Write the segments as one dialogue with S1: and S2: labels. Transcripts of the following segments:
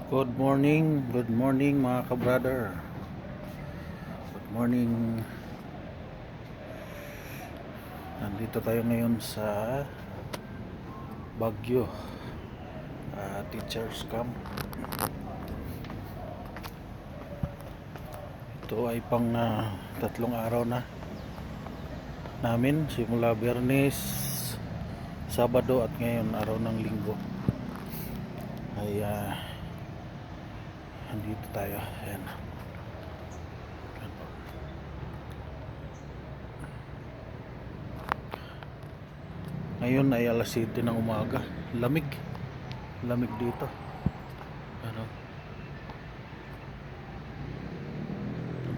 S1: Good morning mga ka-brother. Good morning. Nandito tayo ngayon sa Baguio, Teachers Camp. Ito ay pang 3 araw na namin, simula Biyernes, Sabado at ngayon araw ng Linggo. Ay nandito tayo. Ayan. Ngayon ay alas 7 ng umaga. Lamig dito. Ano?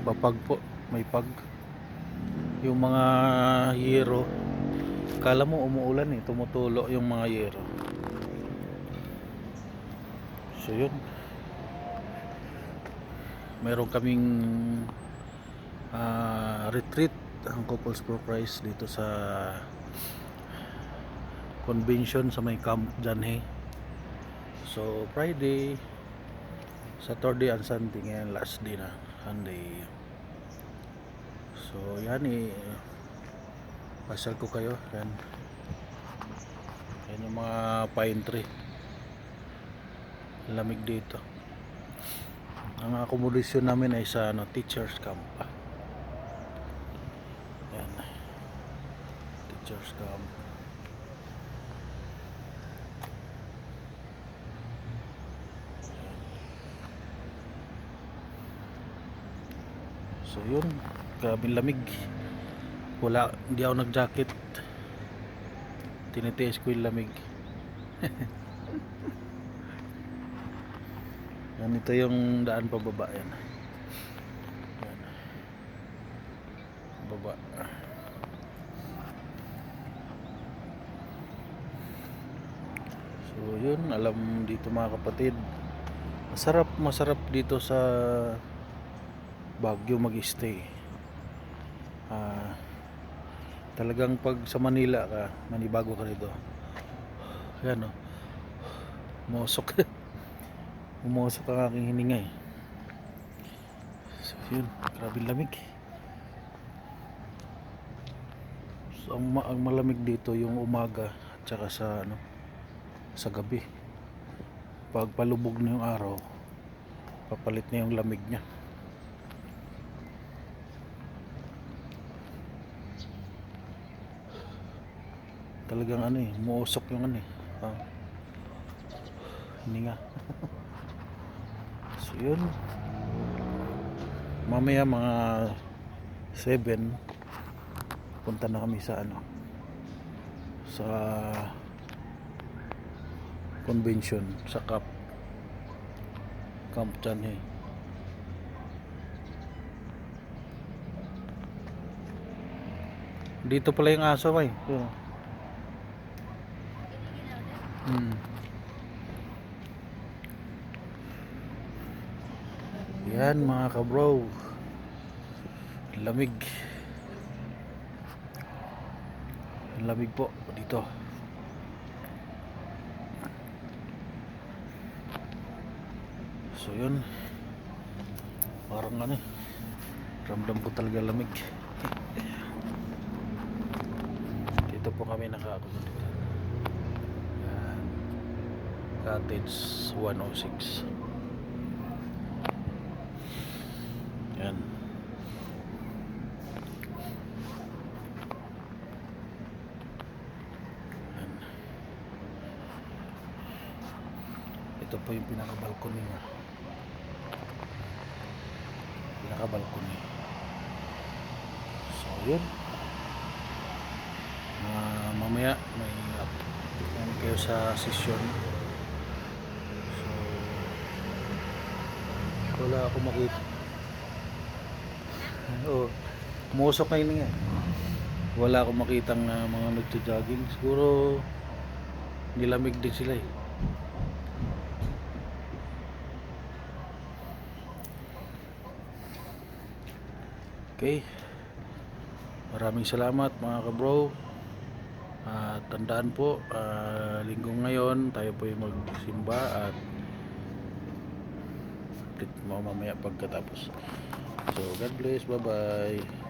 S1: Papag po, may pag. Yung mga yero, kala mo umuulan tumutulo yung mga yero. So yun, meron kaming retreat ang Couples for Christ dito sa convention sa may Camp Janhe. So Friday, Saturday and Sunday, ngayon last day na, Sunday. So yan pasal ko kayo. Yan yung mga pine tree, lamig dito. Ang akomodasyon namin ay sa teachers camp. Yan, teachers camp. So yun, grabe lamig. Hindi ako nag-jacket. Tinitiis ko yung lamig. Yan, ito yung daan pababa. Yan. Baba. So yun, alam dito mga kapatid, masarap dito sa Baguio mag-stay. Talagang pag sa Manila ka, manibago ka rito. Yan umusok. Umusok ang aking hininga So yun, grabe lamig. So ang malamig dito yung umaga at saka sa gabi. Pag palubog na yung araw, papalit na yung lamig niya. Talagang muusok yung hininga. So yun, mamaya mga 7 punta na kami sa sa convention sa Camp Janhe. Dito pala yung aso Yan mga kabro, lamig po dito. So yun, parang ramdam ko talaga lamig. Dito po kami naka-accommodate. Yan, Cottage 106. Yan. Yan. Ito po yung pinaka-balcony niya. Pinaka-balcony. So yun. Mamaya may kayo sa session. So wala ako makita. Umusok na yun Wala akong makitang mga nagja-jogging. Siguro nilamig din sila Okay, maraming salamat mga kabro. Tandaan po, linggo ngayon tayo po yung magsimba at i-update mo mamaya pagkatapos. So God bless, bye bye.